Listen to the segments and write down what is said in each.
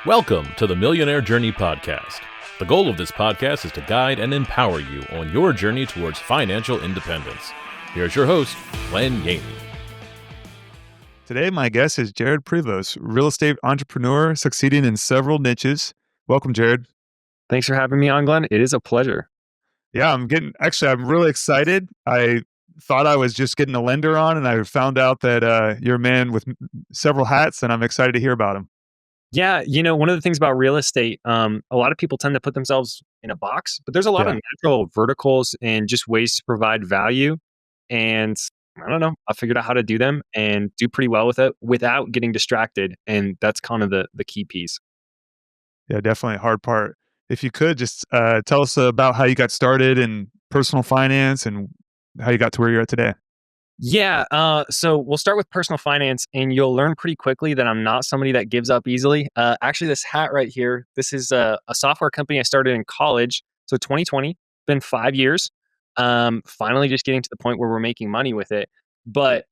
Welcome to the Millionaire Journey Podcast. The goal of this podcast is to guide and empower you on your journey towards financial independence. Here's your host, Len Yaney. Today, my guest is Jared Prevost, real estate entrepreneur succeeding in several niches. Welcome, Jared. Thanks for having me on, Glenn. It is a pleasure. Yeah, I'm really excited. I thought I was just getting a lender on, and I found out that you're a man with several hats, and I'm excited to hear about them. Yeah, one of the things about real estate, a lot of people tend to put themselves in a box, but there's a lot of natural verticals and just ways to provide value. And I don't know, I figured out how to do them and do pretty well with it without getting distracted. And that's kind of the key piece. Yeah, definitely a hard part. If you could just tell us about how you got started in personal finance and how you got to where you're at today. Yeah. So we'll start with personal finance, and you'll learn pretty quickly that I'm not somebody that gives up easily. Actually, this hat right here, this is a software company I started in college. So 2020, been 5 years. Finally just getting to the point where we're making money with it. But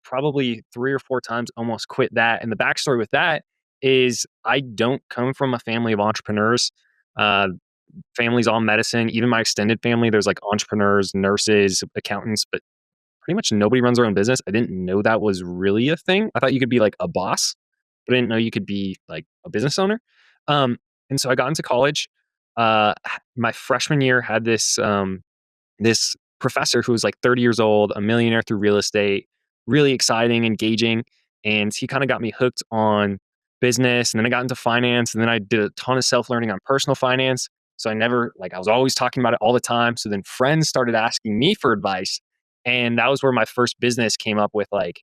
probably 3 or 4 times almost quit that. And the backstory with that is I don't come from a family of entrepreneurs. Family's all medicine. Even my extended family, there's like entrepreneurs, nurses, accountants, but pretty much nobody runs their own business. I didn't know that was really a thing. I thought you could be like a boss, but I didn't know you could be like a business owner. And so I got into college. My freshman year had this professor who was like 30 years old, a millionaire through real estate, really exciting, engaging. And he kind of got me hooked on business. And then I got into finance. And then I did a ton of self-learning on personal finance. So I was always talking about it all the time. So then friends started asking me for advice. And that was where my first business came up with like,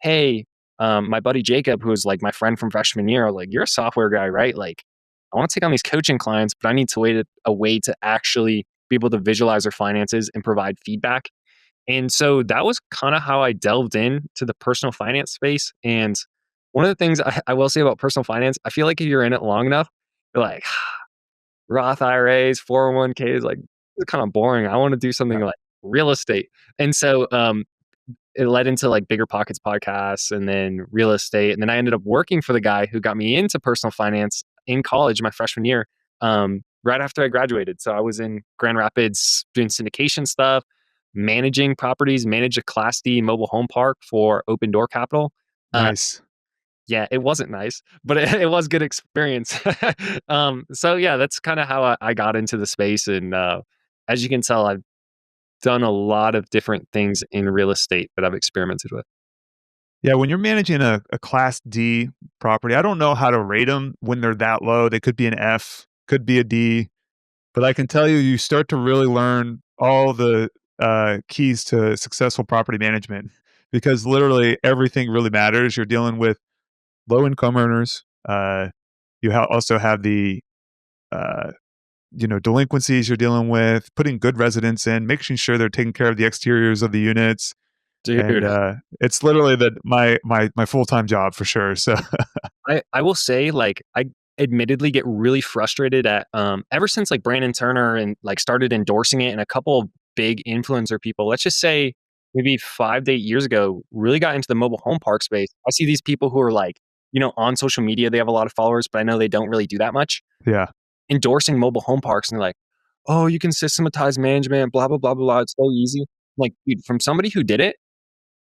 hey, my buddy Jacob, who was like my friend from freshman year, like, you're a software guy, right? Like, I want to take on these coaching clients, but I need to wait a way to actually be able to visualize their finances and provide feedback. And so that was kind of how I delved into the personal finance space. And one of the things I will say about personal finance, I feel like if you're in it long enough, you're like, Roth IRAs, 401ks, like, it's kind of boring. I want to do something like real estate. And so it led into like Bigger Pockets podcasts and then real estate. And then I ended up working for the guy who got me into personal finance in college, my freshman year, right after I graduated. So I was in Grand Rapids doing syndication stuff, managing properties, managed a Class D mobile home park for Open Door Capital. Nice. Yeah, it wasn't nice, but it was good experience. So yeah, that's kind of how I got into the space. And as you can tell, I've done a lot of different things in real estate that I've experimented with. Yeah, when you're managing a Class D property, I don't know how to rate them when they're that low. They could be an F, could be a D, but I can tell you, you start to really learn all the keys to successful property management because literally everything really matters. You're dealing with low income earners. You also have the delinquencies you're dealing with, putting good residents in, making sure they're taking care of the exteriors of the units. Dude, And it's literally my full-time job for sure. So I will say, like, I admittedly get really frustrated at ever since like Brandon Turner and like started endorsing it, and a couple of big influencer people, let's just say maybe 5 to 8 years ago, really got into the mobile home park space. I see these people who are like, on social media, they have a lot of followers, but I know they don't really do that much. yeah, Endorsing mobile home parks, and they're like, oh, you can systematize management, blah, blah, blah, blah, blah. It's so easy. Like, dude, from somebody who did it,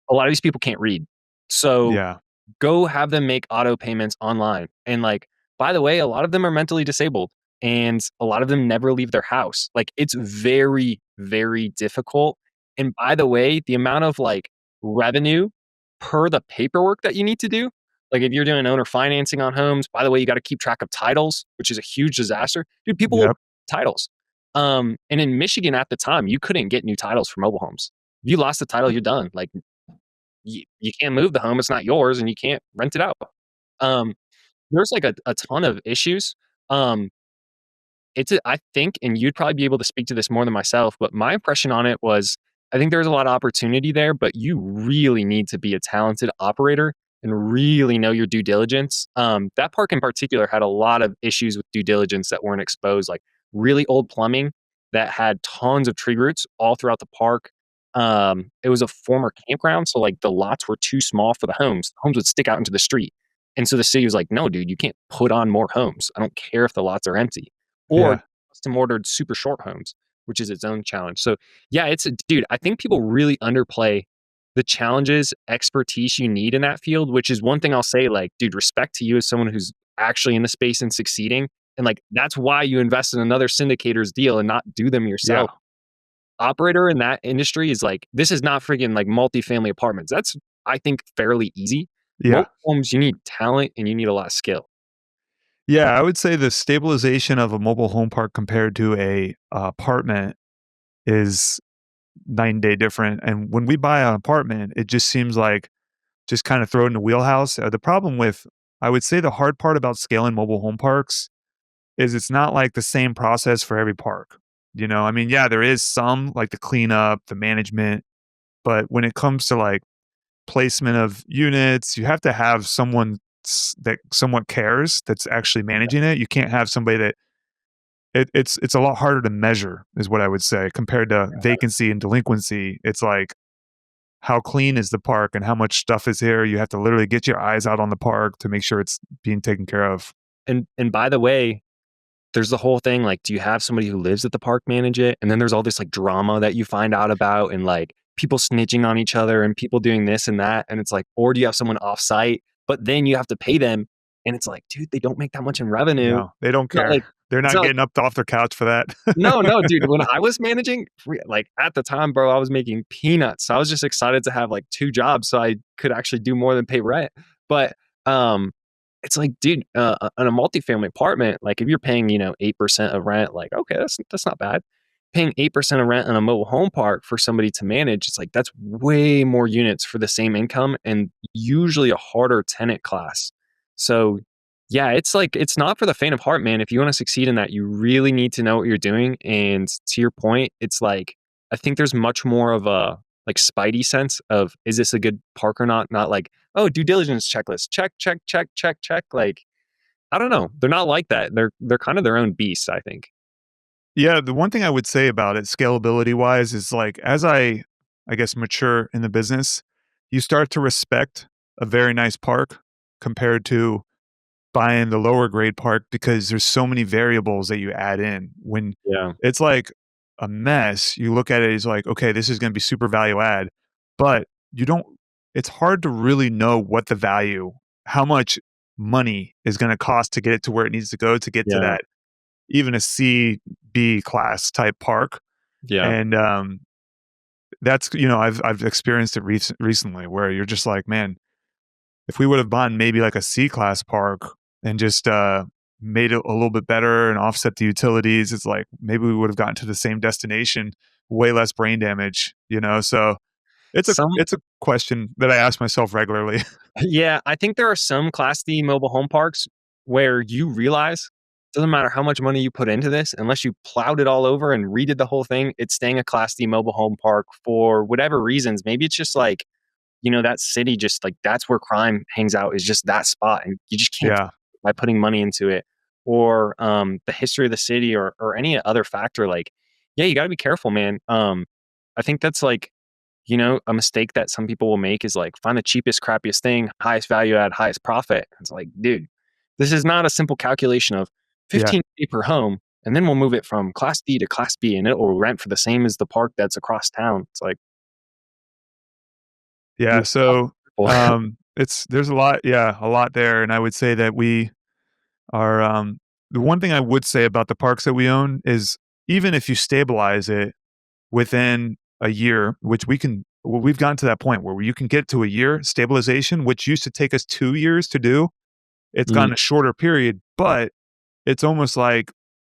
a lot of these people can't read. So yeah, go have them make auto payments online. And like, by the way, a lot of them are mentally disabled and a lot of them never leave their house. Like, it's very, very difficult. And by the way, the amount of like revenue per the paperwork that you need to do, like if you're doing owner financing on homes, by the way, you got to keep track of titles, which is a huge disaster. Dude, people yep, titles. And in Michigan at the time, you couldn't get new titles for mobile homes. If you lost the title, you're done. Like, you can't move the home. It's not yours and you can't rent it out. There's like a ton of issues. I think, and you'd probably be able to speak to this more than myself, but my impression on it was, I think there's a lot of opportunity there, but you really need to be a talented operator and really know your due diligence. That park in particular had a lot of issues with due diligence that weren't exposed, like really old plumbing that had tons of tree roots all throughout the park. It was a former campground, so like the lots were too small for the homes. The homes would stick out into the street. And so the city was like, no, dude, you can't put on more homes. I don't care if the lots are empty. Or Yeah. custom ordered super short homes, which is its own challenge. So yeah, dude, I think people really underplay the challenges, expertise you need in that field, which is one thing I'll say, like, dude, respect to you as someone who's actually in the space and succeeding. And like, that's why you invest in another syndicator's deal and not do them Yeah. yourself. Operator in that industry is like, this is not freaking like multifamily apartments. That's, I think, fairly easy. Yeah. Mobile homes, you need talent and you need a lot of skill. Yeah. I would say the stabilization of a mobile home park compared to a apartment is night and day different. And when we buy an apartment, it just seems like just kind of throw it in the wheelhouse. The problem with, I would say the hard part about scaling mobile home parks is it's not like the same process for every park. I mean, yeah, there is some like the cleanup, the management, but when it comes to like placement of units, you have to have someone that somewhat cares that's actually managing it. You can't have somebody that it's a lot harder to measure, is what I would say, compared to vacancy and delinquency. It's like how clean is the park and how much stuff is here. You have to literally get your eyes out on the park to make sure it's being taken care of. And by the way, there's the whole thing, like, do you have somebody who lives at the park manage it? And then there's all this like drama that you find out about and like people snitching on each other and people doing this and that. And it's like, or do you have someone off site, but then you have to pay them. And it's like, dude, they don't make that much in revenue. No, they don't Not care. like, They're it's not not like, getting up off their couch for that. no, no, dude. When I was managing, like at the time, bro, I was making peanuts. So I was just excited to have like 2 jobs so I could actually do more than pay rent. But um, it's like, dude, in a multifamily apartment, like if you're paying, 8% of rent, like, okay, that's not bad. Paying 8% of rent in a mobile home park for somebody to manage, it's like that's way more units for the same income and usually a harder tenant class. So yeah, it's like it's not for the faint of heart, man. If you want to succeed in that, you really need to know what you're doing. And to your point, it's like I think there's much more of a like spidey sense of is this a good park or not? Not like, oh, due diligence checklist, check, check, check, check, check. Like, I don't know. They're not like that. They're kind of their own beast, I think. Yeah, the one thing I would say about it, scalability wise, is like as I guess, mature in the business, you start to respect a very nice park compared to buying the lower grade park because there's so many variables that you add in. When Yeah. it's like a mess, you look at it as like, okay, this is going to be super value add, but you don't. It's hard to really know what the value, how much money is going to cost to get it to where it needs to go to get to Yeah. that even a C, B class type park. Yeah. And that's I've experienced it recently where you're just like, man, if we would have bought maybe like a C class park and just made it a little bit better and offset the utilities, it's like maybe we would have gotten to the same destination, way less brain damage. So Some it's a question that I ask myself regularly. Yeah, I think there are some Class D mobile home parks where you realize it doesn't matter how much money you put into this, unless you plowed it all over and redid the whole thing, it's staying a Class D mobile home park for whatever reasons. Maybe it's just like, that city just like that's where crime hangs out is just that spot. And you just can't Yeah, by putting money into it or the history of the city or any other factor. Like, yeah, you got to be careful, man. I think that's like a mistake that some people will make is like find the cheapest, crappiest thing, highest value add, highest profit. It's like, dude, this is not a simple calculation of yeah, 15K per home, and then we'll move it from class D to class B, and it will rent for the same as the park that's across town. It's like, yeah. you So there's a lot there, and I would say that we are. The one thing I would say about the parks that we own is even if you stabilize it within a year, which we've gotten to that point where you can get to a year stabilization, which used to take us 2 years to do. It's Mm, gone a shorter period, but it's almost like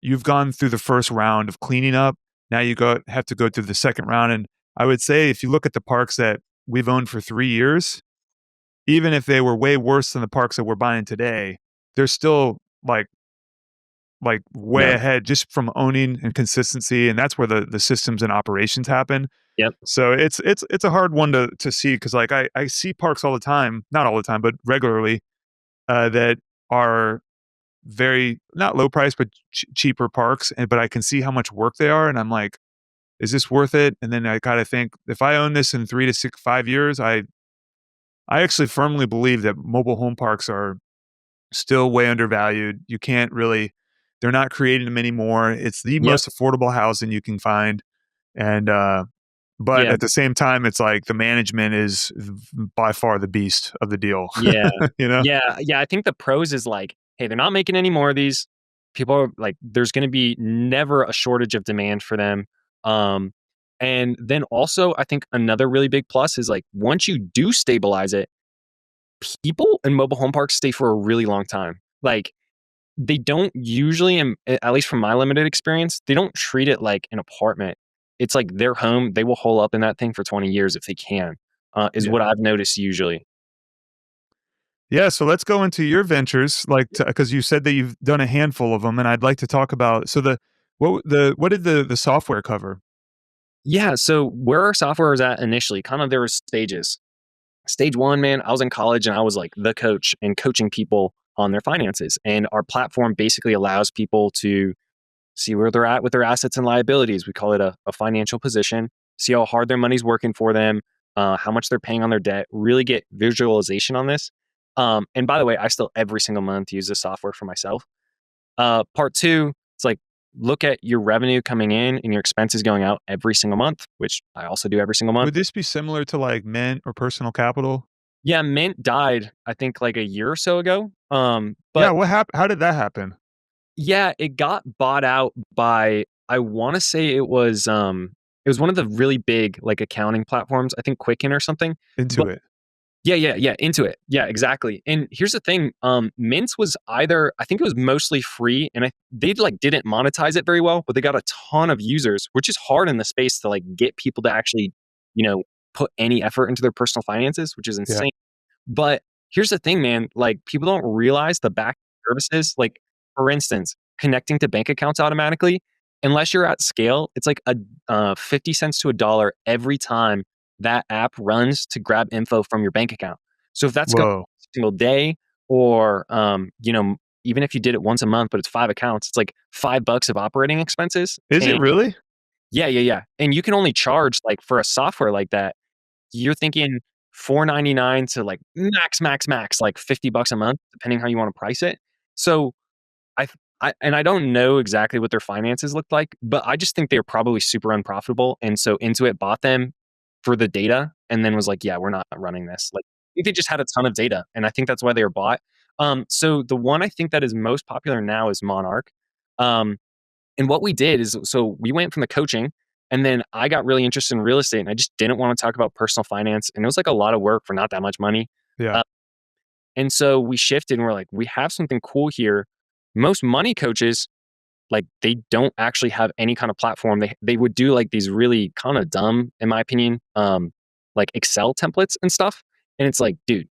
you've gone through the first round of cleaning up. Now have to go through the second round. And I would say if you look at the parks that we've owned for 3 years, even if they were way worse than the parks that we're buying today, they're still like way yeah. ahead just from owning and consistency. And that's where the systems and operations happen. Yep. So it's a hard one to see because like I see parks all the time, not all the time, but regularly, that are very not low price but cheaper parks, but I can see how much work they are, and I'm like, is this worth it? And then I gotta think if I own this in 3 to 5 years, I actually firmly believe that mobile home parks are still way undervalued. You can't really, they're not creating them anymore. It's the Yep. most affordable housing you can find. And, but Yeah. at the same time, it's like the management is by far the beast of the deal, Yeah. you know? Yeah. I think the pros is like, hey, they're not making any more of these. People are like, there's going to be never a shortage of demand for them. Um, and then also, I think another really big plus is like, once you do stabilize it, people in mobile home parks stay for a really long time. Like, they don't usually, at least from my limited experience, they don't treat it like an apartment. It's like their home. They will hole up in that thing for 20 years if they can, is Yeah. what I've noticed usually. Yeah. So let's go into your ventures, like, because you said that you've done a handful of them, and I'd like to talk about, so what did the software cover? Yeah. So where our software was at initially, kind of there was stages. Stage one, man, I was in college and I was like the coach and coaching people on their finances. And our platform basically allows people to see where they're at with their assets and liabilities. We call it a financial position, see how hard their money's working for them, how much they're paying on their debt, really get visualization on this. And by the way, I still every single month use this software for myself. Part two, it's like look at your revenue coming in and your expenses going out every single month, which I also do every single month. Would this be similar to like Mint or Personal Capital? Yeah, Mint died, I think like a year or so ago. Yeah. But What happened? How did that happen? yeah, it got bought out by I want to say it was one of the really big like accounting platforms, I think Quicken or something. But Into it. yeah, into it. Yeah, exactly. And here's the thing, Mint was either I think it was mostly free and they like didn't monetize it very well, but they got a ton of users, which is hard in the space to like get people to actually, you know, put any effort into their personal finances, which is Yeah. insane. But here's the thing, man, like people don't realize the back services, like for instance, connecting to bank accounts automatically, unless you're at scale, it's like a 50 cents to a dollar every time that app runs to grab info from your bank account. So if that's going Whoa. every single day or even if you did it once a month, but it's 5 accounts, it's like $5 of operating expenses. Is it And really? yeah. And you can only charge like for a software like that you're thinking 4.99 to like max, like $50 a month, depending how you want to price it. So I, I don't know exactly what their finances looked like, but I just think they were probably super unprofitable. And so Intuit bought them for the data and then was like, yeah, we're not running this. Like I think they just had a ton of data. And I think that's why they were bought. So the one I think that is most popular now is Monarch. Um, and what we did is, so we went from the coaching, and then I got really interested in real estate, and I just didn't want to talk about personal finance, and it was like a lot of work for not that much money. Yeah. Uh, and so we shifted, and we're like, we have something cool here. Most money coaches, like, they don't actually have any kind of platform. They would do like these really kind of dumb, in my opinion, like Excel templates and stuff. And it's like, dude,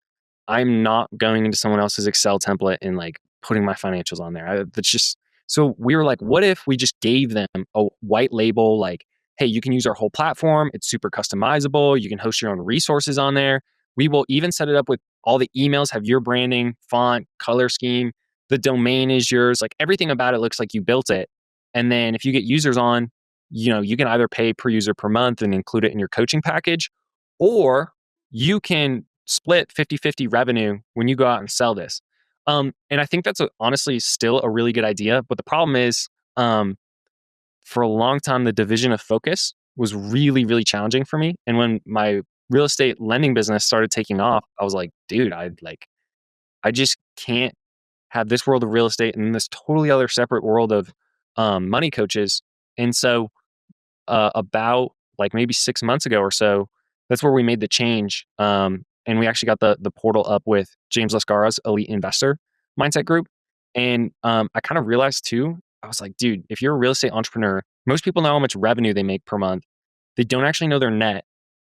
I'm not going into someone else's Excel template and like putting my financials on there. That's just so we were like, what if we just gave them a white label like, hey, you can use our whole platform. It's super customizable. You can host your own resources on there. We will even set it up with all the emails, have your branding, font, color scheme. The domain is yours. Like everything about it looks like you built it. And then if you get users on, you can either pay per user per month and include it in your coaching package, or you can split 50-50 revenue when you go out and sell this. And I think that's honestly still a really good idea. But the problem is, for a long time, the division of focus was really, really challenging for me. And when my real estate lending business started taking off, I was like, dude, I just can't have this world of real estate and this totally other separate world of money coaches. And so about like maybe 6 months ago or so, that's where we made the change. And we actually got the portal up with James Lascara's Elite Investor Mindset Group. And I kind of realized too, I was like, dude, if you're a real estate entrepreneur, most people know how much revenue they make per month. They don't actually know their net.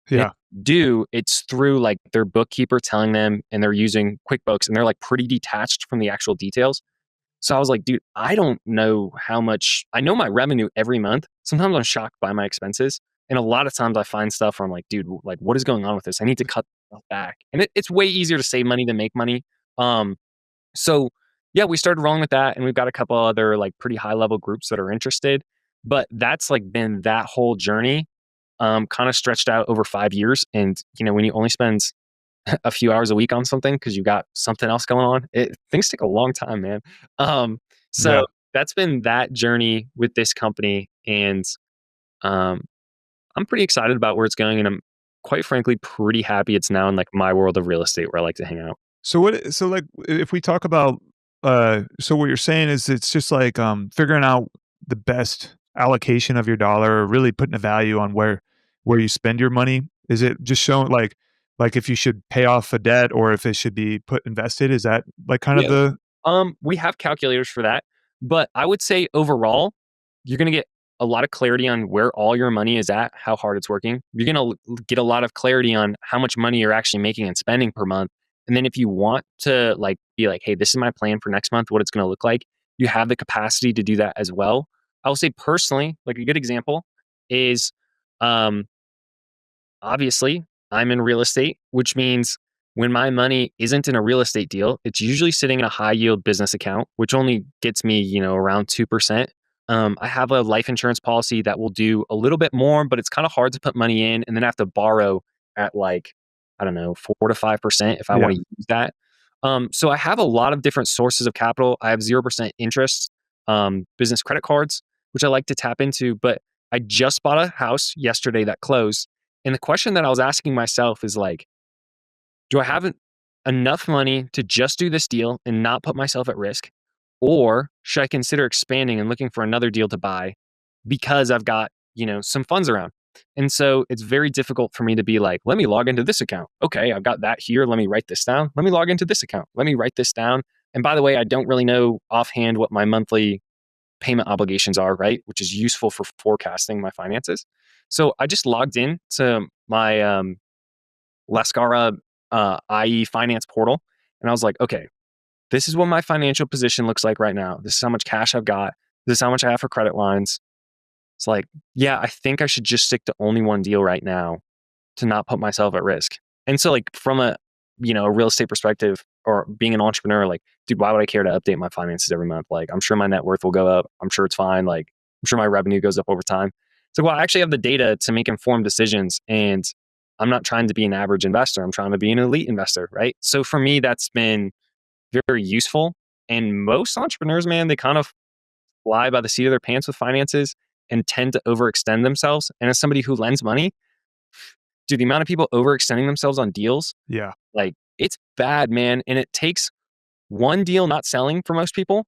And if Yeah. they do, it's through like their bookkeeper telling them, and they're using QuickBooks, and they're like pretty detached from the actual details. So I was like, dude, I don't know how much I know my revenue every month. Sometimes I'm shocked by my expenses. And a lot of times I find stuff where I'm like, dude, like what is going on with this? I need to cut stuff back. And it's way easier to save money than make money. Um, so yeah, we started rolling with that, and we've got a couple other like pretty high level groups that are interested. But that's like been that whole journey, kind of stretched out over 5 years. And when you only spend a few hours a week on something because you got something else going on. Things take a long time, man. So Yeah. that's been that journey with this company, and um, I'm pretty excited about where it's going, and I'm quite frankly pretty happy it's now in like my world of real estate where I like to hang out. So so like if we talk about so what you're saying is it's just like figuring out the best allocation of your dollar, or really putting a value on where you spend your money. Is it just showing like if you should pay off a debt or if it should be put invested? Is that like kind of Yeah. the We have calculators for that, but I would say overall, you're going to get a lot of clarity on where all your money is at, how hard it's working. You're going to get a lot of clarity on how much money you're actually making and spending per month. And then if you want to like be like, hey, this is my plan for next month, what it's going to look like, you have the capacity to do that as well. I will say personally, like a good example is um, obviously, I'm in real estate, which means when my money isn't in a real estate deal, it's usually sitting in a high yield business account, which only gets me, around 2%. I have a life insurance policy that will do a little bit more, but it's kind of hard to put money in and then I have to borrow at like, I don't know, 4 to 5% if I yeah. want to use that. So I have a lot of different sources of capital. I have 0% interest, business credit cards, which I like to tap into, but I just bought a house yesterday that closed. And the question that I was asking myself is like, do I have enough money to just do this deal and not put myself at risk? Or should I consider expanding and looking for another deal to buy because I've got, some funds around? And so it's very difficult for me to be like, let me log into this account. Okay, I've got that here. Let me write this down. Let me log into this account. Let me write this down. And by the way, I don't really know offhand what my monthly payment obligations are, right? Which is useful for forecasting my finances. So I just logged in to my Lascara IE finance portal. And I was like, okay, this is what my financial position looks like right now. This is how much cash I've got. This is how much I have for credit lines. It's like, yeah, I think I should just stick to only one deal right now to not put myself at risk. And so like from a real estate perspective or being an entrepreneur, like, dude, why would I care to update my finances every month? Like, I'm sure my net worth will go up. I'm sure it's fine. Like, I'm sure my revenue goes up over time. So, well, I actually have the data to make informed decisions. And I'm not trying to be an average investor. I'm trying to be an elite investor, right? So for me, that's been very useful. And most entrepreneurs, man, they kind of fly by the seat of their pants with finances and tend to overextend themselves. And as somebody who lends money, dude, the amount of people overextending themselves on deals, Yeah. like it's bad, man. And it takes one deal not selling for most people,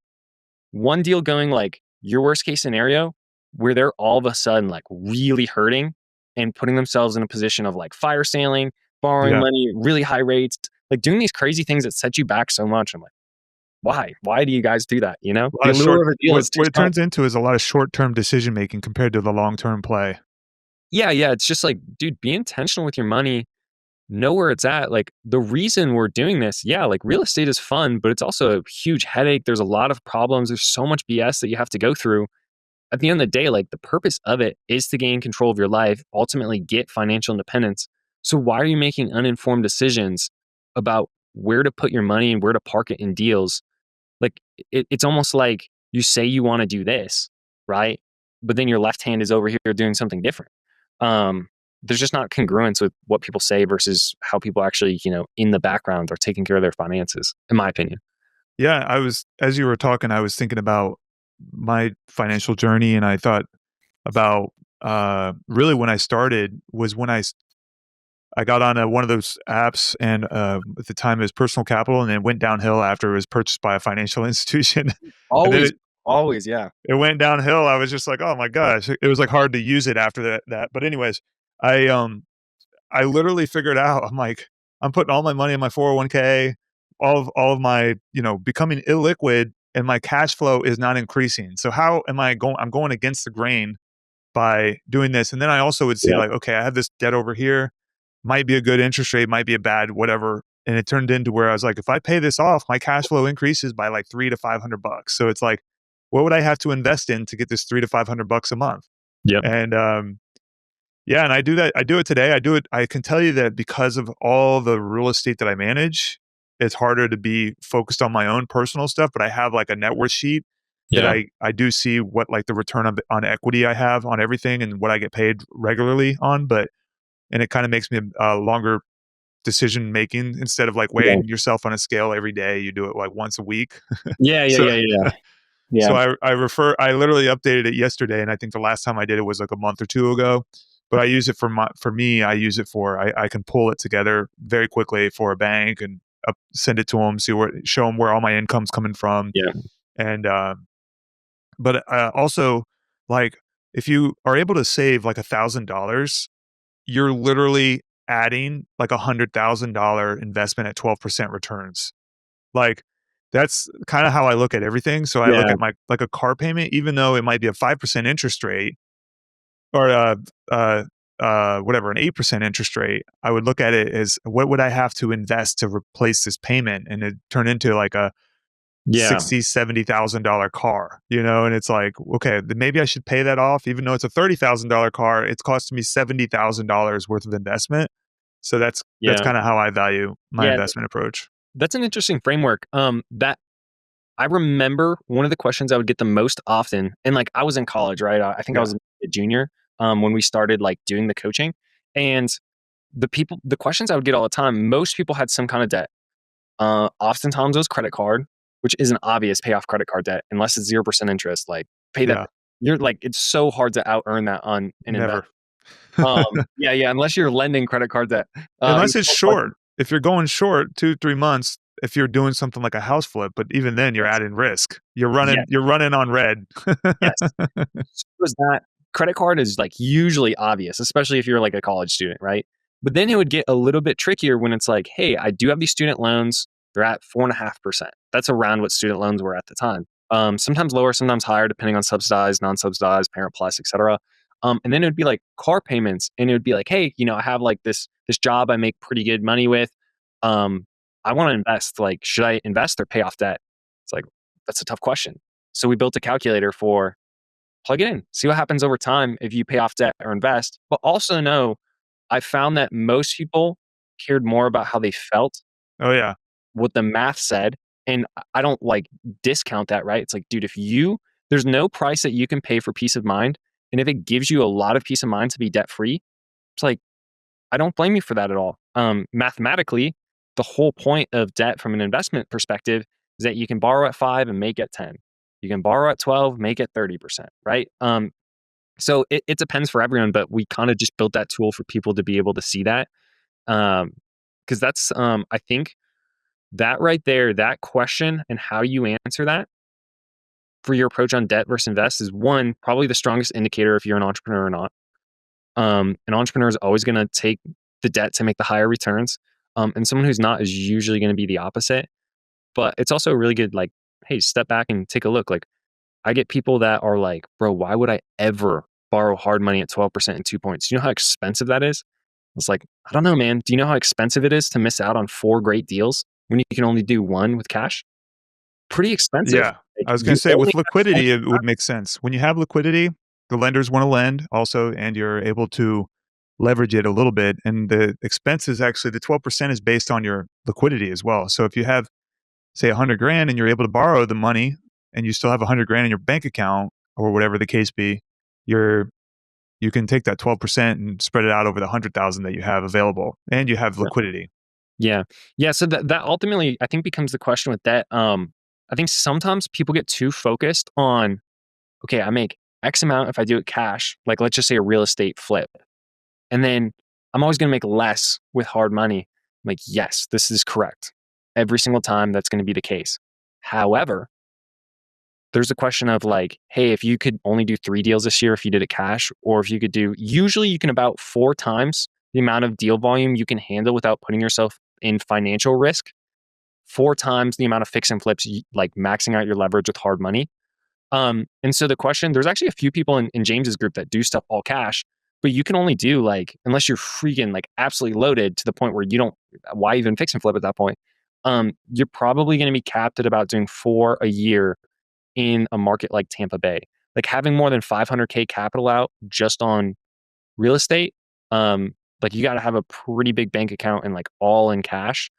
one deal going like your worst case scenario, where they're all of a sudden like really hurting and putting themselves in a position of like fire sailing, borrowing Yeah. money, really high rates, like doing these crazy things that set you back so much. I'm like, why? Why do you guys do that? You know, A lot the of short allure of a deal what is too what it strong. turns into is a lot of short-term decision making compared to the long-term play. Yeah. It's just like, dude, be intentional with your money. Know where it's at. Like the reason we're doing this, yeah, like real estate is fun, but it's also a huge headache. There's a lot of problems. There's so much BS that you have to go through. At the end of the day, like the purpose of it is to gain control of your life, ultimately get financial independence. So why are you making uninformed decisions about where to put your money and where to park it in deals? Like it's almost like you say you want to do this, right? But then your left hand is over here doing something different. Um, there's just not congruence with what people say versus how people actually, in the background are taking care of their finances, in my opinion. Yeah, as you were talking, I was thinking about my financial journey, and I thought about really when I started was when I got on one of those apps, and at the time it was Personal Capital, and then it went downhill after it was purchased by a financial institution, and then Always, always, yeah. it went downhill. I was just like, oh my gosh, it was like hard to use it after that. But anyways, I I literally figured out, I'm like, I'm putting all my money in my 401k, all of my, becoming illiquid, and my cash flow is not increasing. So how am I going? I'm going against the grain by doing this. And then I also would see Yeah. like, okay, I have this debt over here, might be a good interest rate, might be a bad, whatever. And it turned into where I was like, if I pay this off, my cash flow increases by like $300 to $500. So it's like, what would I have to invest in to get this $300 to $500 a month? Yep. And yeah, and I do that. I do it today. I do it. I can tell you that because of all the real estate that I manage, it's harder to be focused on my own personal stuff. But I have like a net worth sheet that Yeah. I do see what like the return on equity I have on everything and what I get paid regularly on. And it kind of makes me a longer decision making instead of like weighing yourself on a scale every day. You do it like once a week. Yeah. So, Yeah. so I literally updated it yesterday, and I think the last time I did it was like a month or two ago. But I use it for me. I use it for I can pull it together very quickly for a bank and send it to them, show them where all my income's coming from. Yeah. And but also, like, if you are able to save like $1,000, you're literally adding like $100,000 investment at 12% returns. Like, that's kind of how I look at everything. So I look Yeah. at my like a car payment, even though it might be a 5% interest rate or whatever, an 8% interest rate. I would look at it as, what would I have to invest to replace this payment, and it turn into like a Yeah. $60,000-$70,000 car, and it's like, okay, then maybe I should pay that off, even though it's a $30,000 car. It's costing me $70,000 worth of investment. So that's Yeah. kind of how I value my Yeah. investment approach. That's an interesting framework. That I remember one of the questions I would get the most often, and like I was in college, right? I think I was a junior when we started like doing the coaching, and the questions I would get all the time, most people had some kind of debt. Oftentimes it was credit card, which isn't obvious. Pay off credit card debt unless it's 0% interest. Like pay that. Yeah. You're like, it's so hard to out earn that on an Never. investment. Unless you're lending credit card debt. Unless it's short. If you're going short 2-3 months, if you're doing something like a house flip, but even then you're adding risk. You're running on red. Yes. So was that credit card is like usually obvious, especially if you're like a college student, right? But then it would get a little bit trickier when it's like, hey, I do have these student loans. They're at 4.5%. That's around what student loans were at the time. Sometimes lower, sometimes higher, depending on subsidized, non-subsidized, Parent Plus, etc. And then it would be like car payments, and it would be like, hey, I have like this job I make pretty good money with. I want to invest. Like, should I invest or pay off debt? It's like, that's a tough question. So we built a calculator for plug it in, see what happens over time if you pay off debt or invest. But also know, I found that most people cared more about how they felt, Oh yeah. what the math said. And I don't like discount that, right? It's like, dude, there's no price that you can pay for peace of mind. And if it gives you a lot of peace of mind to be debt free, it's like, I don't blame you for that at all. Mathematically, the whole point of debt from an investment perspective is that you can borrow at 5 and make it 10. You can borrow at 12, make it 30%, right? So it depends for everyone, but we kind of just built that tool for people to be able to see that. Because that's, I think that right there, that question and how you answer that for your approach on debt versus invest is one, probably the strongest indicator if you're an entrepreneur or not. An entrepreneur is always going to take the debt to make the higher returns. And someone who's not is usually going to be the opposite. But it's also really good, like, hey, step back and take a look. Like, I get people that are like, bro, why would I ever borrow hard money at 12% and 2 points? Do you know how expensive that is? It's like, I don't know, man. Do you know how expensive it is to miss out on 4 great deals when you can only do 1 with cash? Pretty expensive. Yeah. I was going to say, with liquidity, it would make sense. When you have liquidity, the lenders want to lend also, and you're able to leverage it a little bit. And the expenses, actually, the 12% is based on your liquidity as well. So if you have, say, 100 grand and you're able to borrow the money and you still have 100 grand in your bank account or whatever the case be, you can take that 12% and spread it out over the 100,000 that you have available, and you have liquidity. Yeah. So that ultimately, I think, becomes the question with debt. I think sometimes people get too focused on, okay, I make X amount if I do it cash, like let's just say a real estate flip. And then I'm always going to make less with hard money. I'm like, yes, this is correct. Every single time that's going to be the case. However, there's a question of like, hey, if you could only do 3 deals this year, if you did it cash, or if you could usually you can about 4 times the amount of deal volume you can handle without putting yourself in financial risk, 4 times the amount of fix and flips, like maxing out your leverage with hard money. And so the question, there's actually a few people in James's group that do stuff all cash, but you can only do like, unless you're freaking like absolutely loaded to the point where you don't, why even fix and flip at that point? You're probably going to be capped at about doing 4 a year in a market like Tampa Bay. Like having more than 500K capital out just on real estate, like you got to have a pretty big bank account and like all in cash.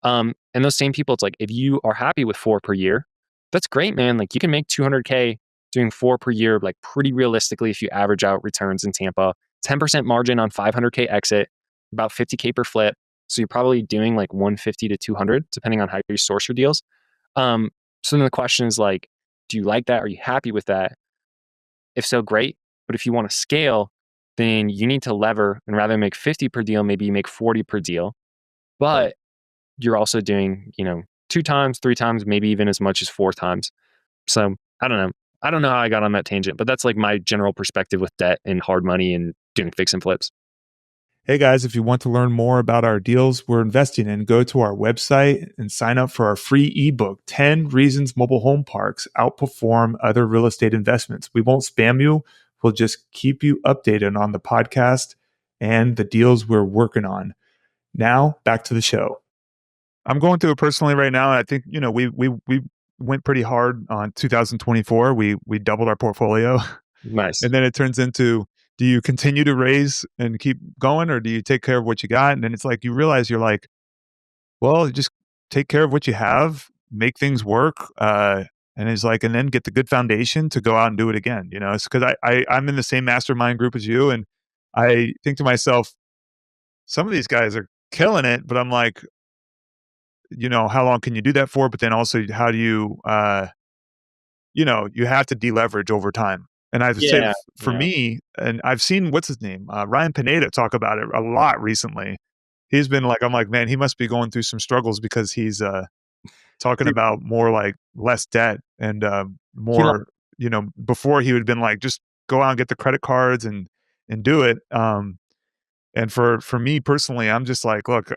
And those same people, it's like, if you are happy with 4 per year, that's great, man. Like you can make 200K doing 4 per year, like pretty realistically, if you average out returns in Tampa, 10% margin on 500K exit, about 50K per flip. So you're probably doing like 150 to 200, depending on how you source your deals. So then the question is like, do you like that? Are you happy with that? If so, great. But if you want to scale, then you need to lever, and rather than make 50 per deal, maybe you make 40 per deal. But you're also doing, 2 times, 3 times, maybe even as much as 4 times. So I don't know. I don't know how I got on that tangent, but that's like my general perspective with debt and hard money and doing fix and flips. Hey guys, if you want to learn more about our deals we're investing in, go to our website and sign up for our free ebook, 10 Reasons Mobile Home Parks Outperform Other Real Estate Investments. We won't spam you. We'll just keep you updated on the podcast and the deals we're working on. Now, back to the show. I'm going through it personally right now. And I think, we went pretty hard on 2024. We doubled our portfolio. Nice. And then it turns into, do you continue to raise and keep going, or do you take care of what you got? And then it's like, you realize you're like, well, just take care of what you have, make things work. And it's like, and then get the good foundation to go out and do it again. It's because I'm in the same mastermind group as you. And I think to myself, some of these guys are killing it, but I'm like, how long can you do that for? But then also, how do you, you have to deleverage over time. And I have to say, for me, and I've seen, what's his name? Ryan Pineda talk about it a lot recently. He's been like, I'm like, man, he must be going through some struggles because he's talking about more like less debt and more, before he would have been like, just go out and get the credit cards and do it. And for me personally, I'm just like, look,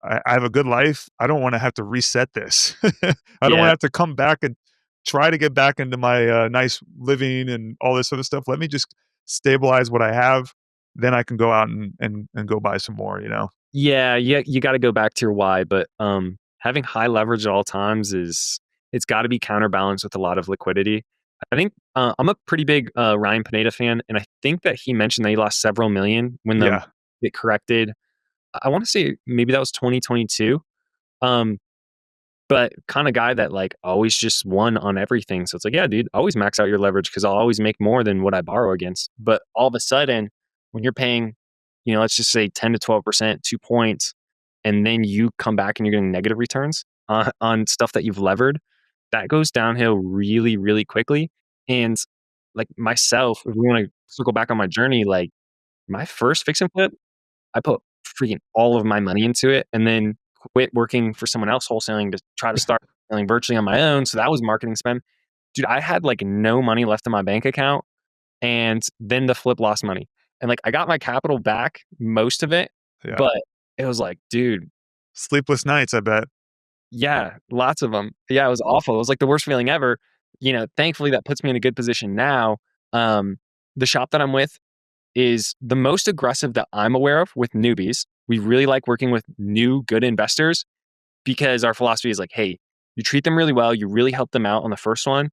I have a good life. I don't want to have to reset this. I don't want to have to come back and try to get back into my nice living and all this other stuff. Let me just stabilize what I have. Then I can go out and go buy some more, Yeah, you got to go back to your why, but having high leverage at all times it's got to be counterbalanced with a lot of liquidity. I think I'm a pretty big Ryan Pineda fan, and I think that he mentioned that he lost several million when it corrected. I want to say maybe that was 2022. But kind of guy that like always just won on everything. So it's like, yeah, dude, always max out your leverage because I'll always make more than what I borrow against. But all of a sudden, when you're paying, let's just say 10 to 12%, 2 points, and then you come back and you're getting negative returns on stuff that you've levered, that goes downhill really, really quickly. And like myself, if we want to circle back on my journey, like my first fix and flip, I put freaking all of my money into it and then quit working for someone else wholesaling to try to start selling virtually on my own. So that was marketing spend. Dude, I had like no money left in my bank account. And then the flip lost money. And like I got my capital back, most of it. Yeah. But it was like, dude. Sleepless nights, I bet. Yeah, lots of them. Yeah, it was awful. It was like the worst feeling ever. Thankfully that puts me in a good position now. The shop that I'm with is the most aggressive that I'm aware of with newbies. We really like working with new, good investors because our philosophy is like, hey, you treat them really well, you really help them out on the first one,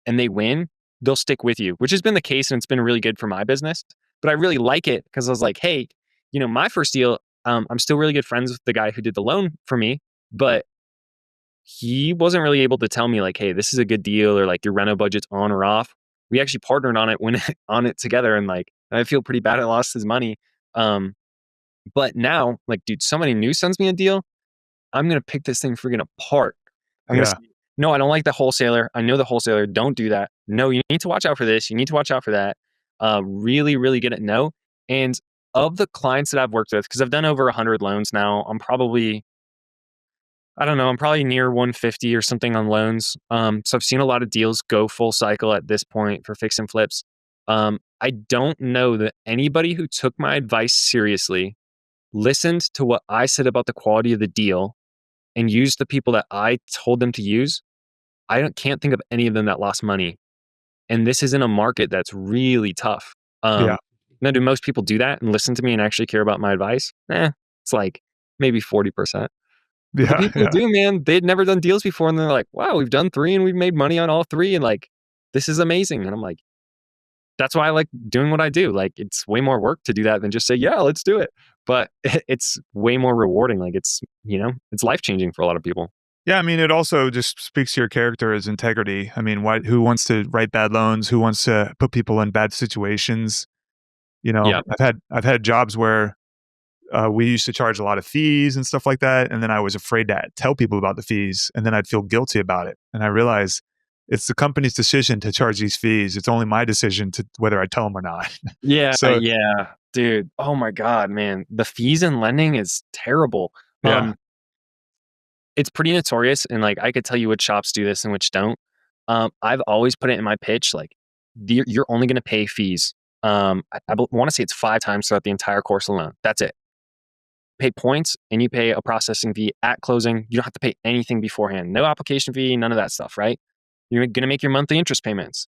and they win, they'll stick with you, which has been the case and it's been really good for my business. But I really like it because I was like, hey, my first deal, I'm still really good friends with the guy who did the loan for me, but he wasn't really able to tell me like, hey, this is a good deal or like your reno budget's on or off. We actually partnered on it on it together, and like I feel pretty bad I lost his money. But now, like, dude, somebody new sends me a deal, I'm gonna pick this thing freaking apart. I'm gonna say, no, I don't like the wholesaler. I know the wholesaler. Don't do that. No, you need to watch out for this. You need to watch out for that. Really, really good at no. And of the clients that I've worked with, because I've done over 100 loans now, I'm probably near 150 or something on loans. So I've seen a lot of deals go full cycle at this point for fix and flips. I don't know that anybody who took my advice seriously, listened to what I said about the quality of the deal, and used the people that I told them to use. Can't think of any of them that lost money. And this is in a market that's really tough. Now, do most people do that and listen to me and actually care about my advice? It's like maybe 40%. But the people who do, man, they'd never done deals before, and they're like, wow, we've done 3 and we've made money on all 3, and like, this is amazing. And I'm like, that's why I like doing what I do. Like, it's way more work to do that than just say, yeah, let's do it. But it's way more rewarding. Like, it's life-changing for a lot of people. Yeah, I mean, it also just speaks to your character as integrity. I mean, who wants to write bad loans? Who wants to put people in bad situations? Yep. I've had jobs where we used to charge a lot of fees and stuff like that. And then I was afraid to tell people about the fees. And then I'd feel guilty about it. And I realized it's the company's decision to charge these fees. It's only my decision to whether I tell them or not. Yeah, So, yeah, dude. Oh my God, man. The fees in lending is terrible. yeah, It's pretty notorious, and like I could tell you which shops do this and which don't. I've always put it in my pitch, like you're only going to pay fees. I want to say it's 5 times throughout the entire course of the loan. That's it. Pay points and you pay a processing fee at closing. You don't have to pay anything beforehand. No application fee, none of that stuff, right? You're going to make your monthly interest payments.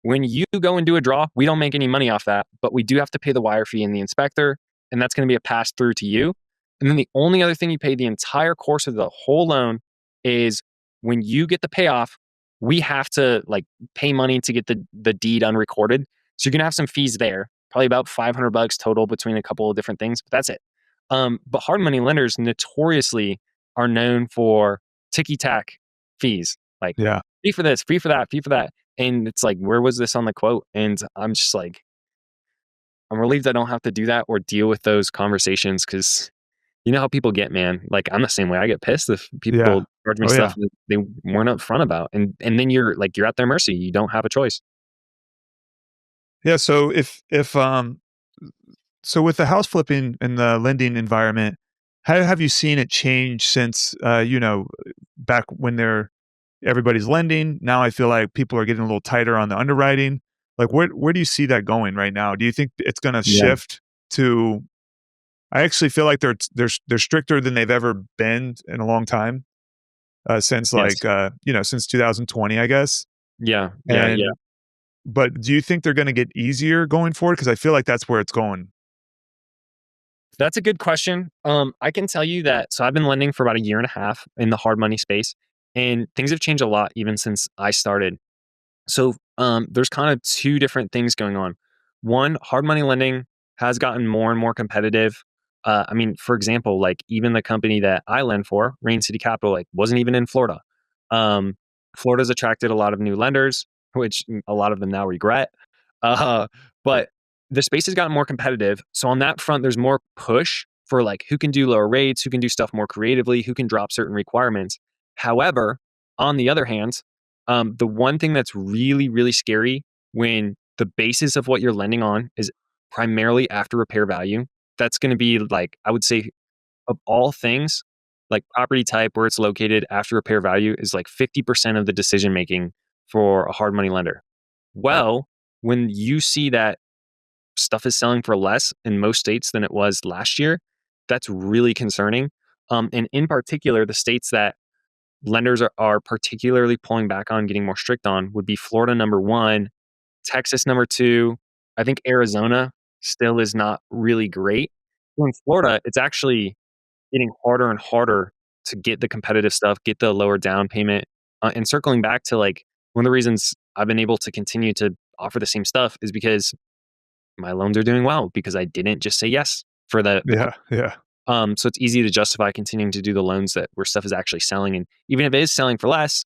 When you go and do a draw, we don't make any money off that, but we do have to pay the wire fee and the inspector, and that's going to be a pass through to you. And then the only other thing you pay the entire course of the whole loan is when you get the payoff, we have to like pay money to get the deed unrecorded. So you're going to have some fees there, probably about $500 total between a couple of different things, but that's it. But hard money lenders notoriously are known for ticky tack fees, like yeah. fee for this, fee for that, fee for that. And it's like, where was this on the quote? And I'm just like, I'm relieved I don't have to do that or deal with those conversations because you know how people get, man. Like I'm the same way. I get pissed if Yeah. people charge me Oh, yeah. stuff that they weren't upfront about, and then you're like you're at their mercy. You don't have a choice. Yeah. So so with the house flipping and the lending environment, how have you seen it change since, back when everybody's lending? Now I feel like people are getting a little tighter on the underwriting. Like where do you see that going right now? Do you think it's going to Yeah. shift to? I actually feel like they're stricter than they've ever been in a long time, since Yes. since 2020, I guess. Yeah. Yeah. Yeah. And but do you think they're going to get easier going forward? Because I feel like that's where it's going. That's a good question. I can tell you that. So I've been lending for about a year and a half in the hard money space, and things have changed a lot even since I started. So there's kind of two different things going on. One, hard money lending has gotten more and more competitive. I mean, for example, like even the company that I lend for, Rain City Capital, like wasn't even in Florida. Um, Florida's attracted a lot of new lenders, which a lot of them now regret. Uh, but the space has gotten more competitive. So on that front, there's more push for like who can do lower rates, who can do stuff more creatively, who can drop certain requirements. However, on the other hand, the one thing that's really, really scary when the basis of what you're lending on is primarily after repair value, that's going to be like, I would say, of all things, like property type, where it's located, after repair value is like 50% of the decision making for a hard money lender. Well, when you see that stuff is selling for less in most states than it was last year, that's really concerning. And in particular, the states that lenders are particularly pulling back on, getting more strict on, would be Florida number one, Texas number two. I think Arizona still is not really great. In Florida, it's actually getting harder and harder to get the competitive stuff, get the lower down payment. And circling back to like one of the reasons I've been able to continue to offer the same stuff is because my loans are doing well because I didn't just say yes for the Yeah, yeah, so it's easy to justify continuing to do the loans that where stuff is actually selling. And even if it is selling for less,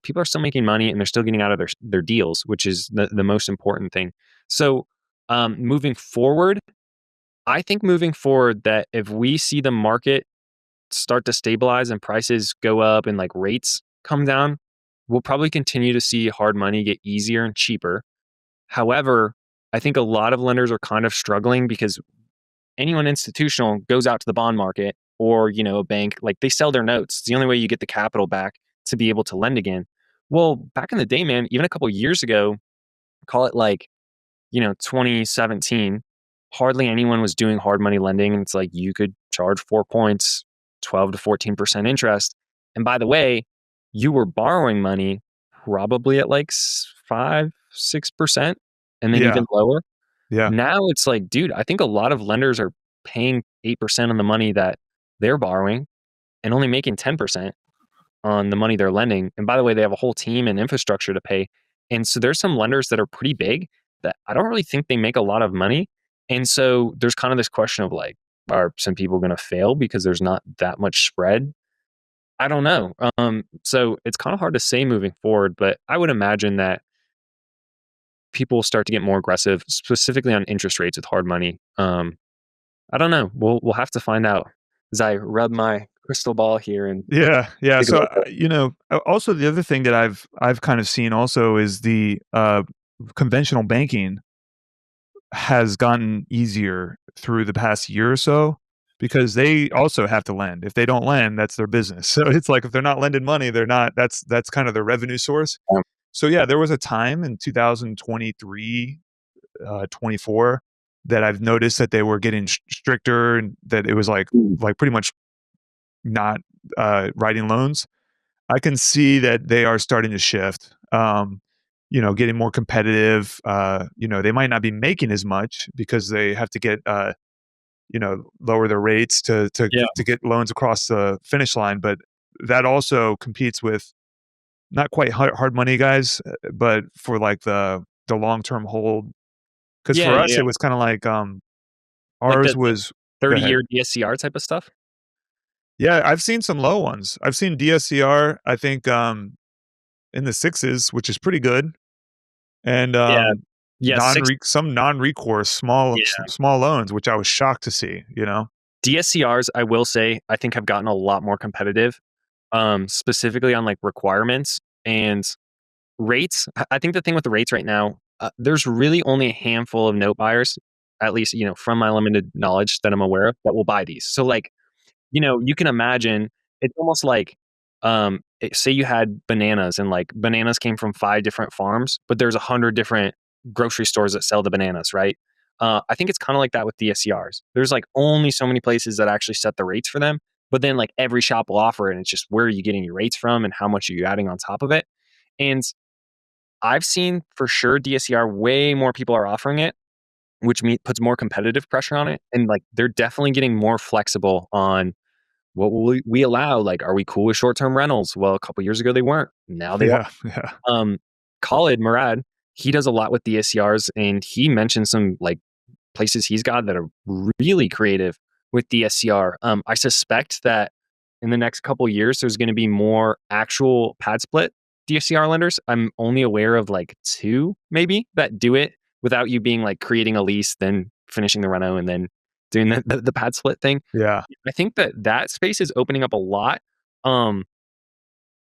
people are still making money and they're still getting out of their deals, which is the most important thing. So moving forward, I think moving forward that if we see the market start to stabilize and prices go up and like rates come down, we'll probably continue to see hard money get easier and cheaper. However, I think a lot of lenders are kind of struggling because anyone institutional goes out to the bond market or, a bank, like they sell their notes. It's the only way you get the capital back to be able to lend again. Well, back in the day, man, even a couple of years ago, call it like, 2017, hardly anyone was doing hard money lending. And it's like you could charge 4 points, 12 to 14% interest. And by the way, you were borrowing money probably at like 5, 6%, and then yeah, even lower. yeah, Now it's like, dude, I think a lot of lenders are paying 8% on the money that they're borrowing and only making 10% on the money they're lending. And by the way, they have a whole team and infrastructure to pay. And so there's some lenders that are pretty big that I don't really think they make a lot of money. And so there's kind of this question of like, are some people going to fail because there's not that much spread? I don't know. So it's kind of hard to say moving forward, but I would imagine that people will start to get more aggressive, specifically on interest rates with hard money. I don't know. We'll have to find out as I rub my crystal ball here and Yeah, yeah. think So, about it. also the other thing that I've kind of seen also is the conventional banking has gotten easier through the past year or so because they also have to lend. If they don't lend, that's their business. So it's like if they're not lending money, they're not. That's kind of their revenue source. Um, So yeah, there was a time in 2023, 24 that I've noticed that they were getting stricter and that it was like pretty much not writing loans. I can see that they are starting to shift. Getting more competitive. They might not be making as much because they have to get lower their rates yeah, to get loans across the finish line. But that also competes with not quite hard money guys, but for like the long term hold. Because yeah, for yeah, us, yeah. it was kind of like Like ours the was. Go ahead. 30-year DSCR type of stuff. Yeah, I've seen some low ones. I've seen DSCR. I think in the sixes, which is pretty good, and Yeah, yeah, some non-recourse yeah. small loans, which I was shocked to see. You know. DSCRs, I will say, I think have gotten a lot more competitive, specifically on like requirements and rates. I think the thing with the rates right now, there's really only a handful of note buyers, at least from my limited knowledge that I'm aware of, that will buy these. So like, you can imagine it's almost like, say you had bananas and like bananas came from 5 different farms, but there's 100 different grocery stores that sell the bananas, right? I think it's kind of like that with DSCRs. There's like only so many places that actually set the rates for them, but then like every shop will offer it, and it's just where are you getting your rates from and how much are you adding on top of it. And I've seen for sure DSCR way more people are offering it, which puts more competitive pressure on it, and like they're definitely getting more flexible on what will we allow? Like, are we cool with short-term rentals? Well, a couple years ago they weren't. Now they are. Yeah, yeah, Khalid Murad, he does a lot with DSCRs, and he mentioned some like places he's got that are really creative with DSCR. I suspect that in the next couple years, there's going to be more actual pad split DSCR lenders. I'm only aware of like 2 maybe that do it without you being like creating a lease, then finishing the reno, and then doing the pad split thing. yeah. I think that space is opening up a lot, um,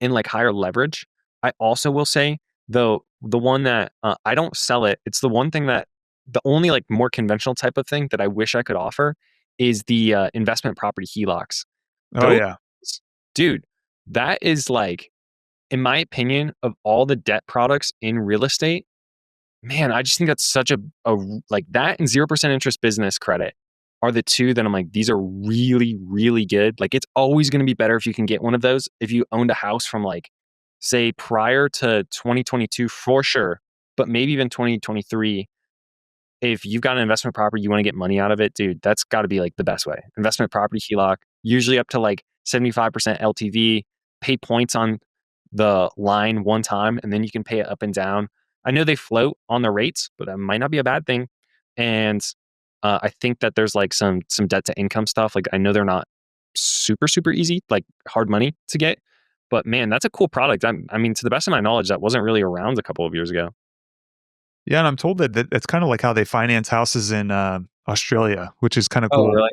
in like higher leverage. I also will say though, the one that I don't sell it. It's the one thing that the only like more conventional type of thing that I wish I could offer is the investment property HELOCs. Oh Those, yeah, dude, that is like, in my opinion, of all the debt products in real estate, man, I just think that's such a like that and 0% interest business credit are the 2 that I'm like, these are really, really good. Like, it's always going to be better if you can get one of those if you owned a house from like, say, prior to 2022 for sure, but maybe even 2023. If you've got an investment property, you want to get money out of it, dude, that's got to be like the best way. Investment property HELOC, usually up to like 75% LTV, pay points on the line one time, and then you can pay it up and down. I know they float on the rates, but that might not be a bad thing. And I think that there's like some debt to income stuff. Like I know they're not super super easy, like hard money to get, but man, that's a cool product. I mean, to the best of my knowledge, that wasn't really around a couple of years ago. yeah. And I'm told that that's kind of like how they finance houses in Australia, which is kind of Oh, cool. really?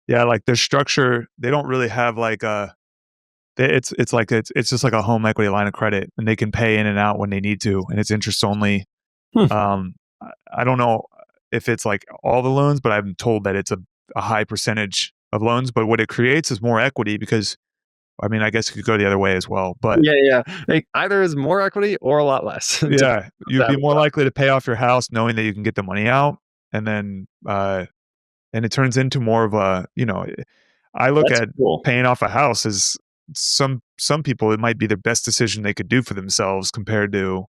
Yeah, like their structure, they don't really have like it's just like a home equity line of credit, and they can pay in and out when they need to, and it's interest only. Hmm. I don't know if it's like all the loans, but I'm told that it's a high percentage of loans. But what it creates is more equity because, I mean, I guess it could go the other way as well. But Yeah, yeah. Like either is more equity or a lot less. yeah, you'd be Depending more likely to pay off your house knowing that you can get the money out, and then and it turns into more of a I look That's at cool. paying off a house as some people it might be the best decision they could do for themselves compared to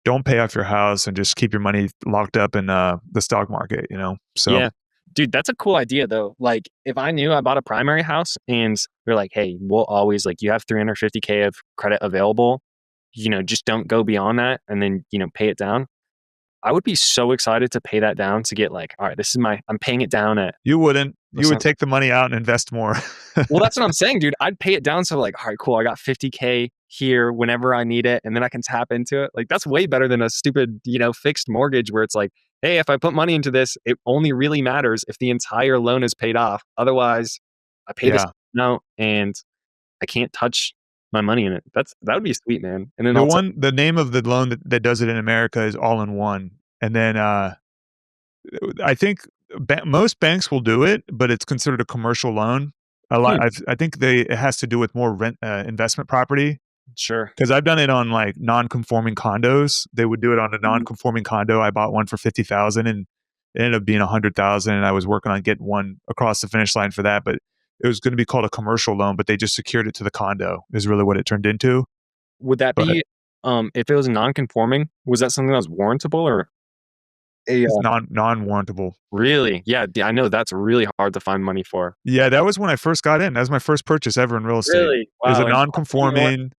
don't pay off your house and just keep your money locked up in the stock market, so Yeah. Dude, that's a cool idea though. Like if I knew I bought a primary house and they're like, hey, we'll always like you have 350K of credit available, just don't go beyond that and then, pay it down. I would be so excited to pay that down to get like, all right, I'm paying it down at you would take the money out and invest more. well, that's what I'm saying, dude. I'd pay it down so like, all right, cool. I got 50K here whenever I need it, and then I can tap into it. Like that's way better than a stupid, fixed mortgage where it's like, hey, if I put money into this, it only really matters if the entire loan is paid off. Otherwise, I pay this Yeah. amount and I can't touch my money in it. That would be sweet, man. And then also, The name of the loan that does it in America is All in One. And then I think most banks will do it, but it's considered a commercial loan. hmm, I think it has to do with more rent investment property. sure. Because I've done it on like non-conforming condos. They would do it on a Mhm. non-conforming condo. I bought one for 50,000, and it ended up being 100,000. And I was working on getting one across the finish line for that, but it was going to be called a commercial loan. But they just secured it to the condo. Is really what it turned into. Would that But be, if it was non-conforming, was that something that was warrantable or a, it's non-warrantable. really? Yeah, I know that's really hard to find money for. Yeah, that was when I first got in. That was my first purchase ever in real estate. Really? It was a Wow. And you know what? non-conforming,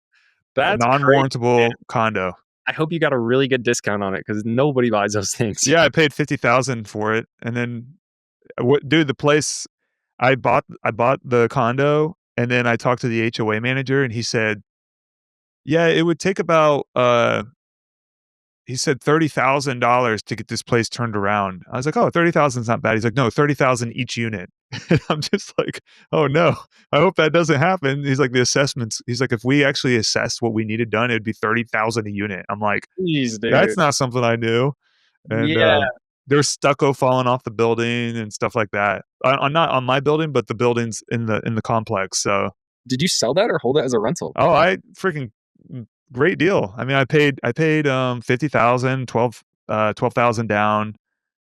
That's crazy, man. non-warrantable condo. I hope you got a really good discount on it because nobody buys those things. Yeah, I paid 50,000 for it, and then what, dude? The place I bought the condo, and then I talked to the HOA manager, and he said, "Yeah, it would take about he said $30,000 to get this place turned around." I was like, "Oh, 30,000 is not bad." He's like, "No, 30,000 each unit." And I'm just like, "Oh no, I hope that doesn't happen." He's like, "The assessments." He's like, "If we actually assessed what we needed done, it'd be 30,000 a unit." I'm like, Jeez, "That's dude. not something I knew." And Yeah. there's stucco falling off the building and stuff like that. Not on my building, but the buildings in the complex. So, Did you sell that or hold it as a rental? oh, I freaking great deal. I mean, I paid 50,000, 12,000 down,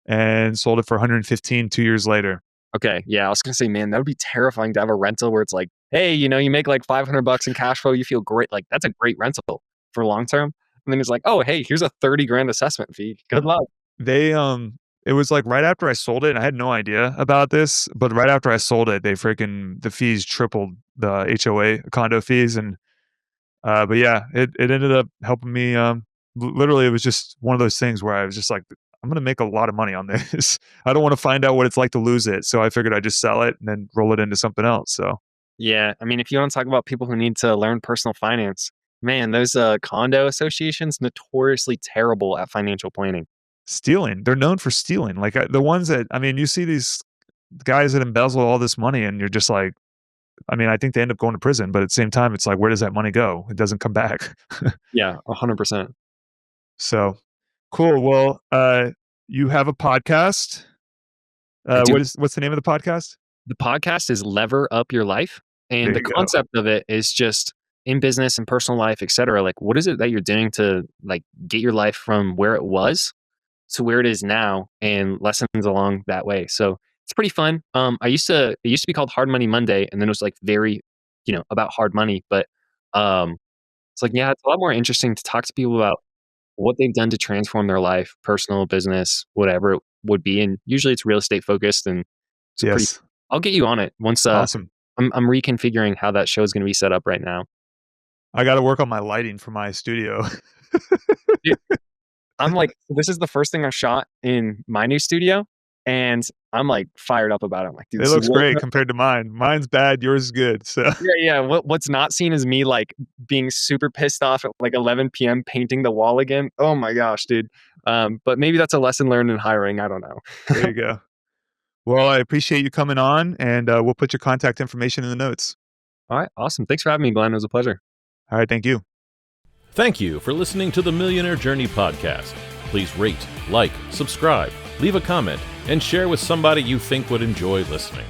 and sold it for 115 2 years later. Okay, yeah, I was gonna say, man, that would be terrifying to have a rental where it's like, hey, you make like $500 in cash flow, you feel great. Like that's a great rental for long term. And then it's like, oh, hey, here's a 30 grand assessment fee. Good luck. They it was like right after I sold it, and I had no idea about this, but right after I sold it, the fees tripled, the HOA condo fees. And but yeah, it ended up helping me. Literally, it was just one of those things where I was just like, I'm gonna make a lot of money on this. I don't want to find out what it's like to lose it, so I figured I'd just sell it and then roll it into something else. So Yeah, I mean, if you want to talk about people who need to learn personal finance, man, those condo associations notoriously terrible at financial planning. stealing, they're known for stealing. Like the ones that I mean, you see these guys that embezzle all this money, and you're just like, I mean, I think they end up going to prison, but at the same time, it's like, where does that money go? It doesn't come back. Yeah, 100%. So cool. Well, you have a podcast. I do. What's the name of the podcast? The podcast is Lever Up Your Life. There And the you go. concept of it is just in business and personal life, et cetera. Like, what is it that you're doing to like get your life from where it was to where it is now and lessons along that way. So it's pretty fun. It used to be called Hard Money Monday, and then it was like very, about hard money. But it's like, yeah, it's a lot more interesting to talk to people about what they've done to transform their life, personal, business, whatever it would be. And usually it's real estate focused and it's a pretty, Yes. I'll get you on it once, Awesome. I'm reconfiguring how that show is going to be set up right now. I got to work on my lighting for my studio. Dude, I'm like, this is the first thing I shot in my new studio. And I'm like fired up about it. I'm like, dude, It this is looks great compared to mine. Mine's bad. Yours is good. So yeah. What's not seen is me like being super pissed off at like 11 p.m. painting the wall again. Oh my gosh, dude. But maybe that's a lesson learned in hiring. I don't know. there you go. Well, I appreciate you coming on, and we'll put your contact information in the notes. All right, awesome. Thanks for having me, Glenn. It was a pleasure. All right. Thank you. Thank you for listening to the Millionaire Journey podcast. Please rate, like, subscribe, leave a comment, and share with somebody you think would enjoy listening.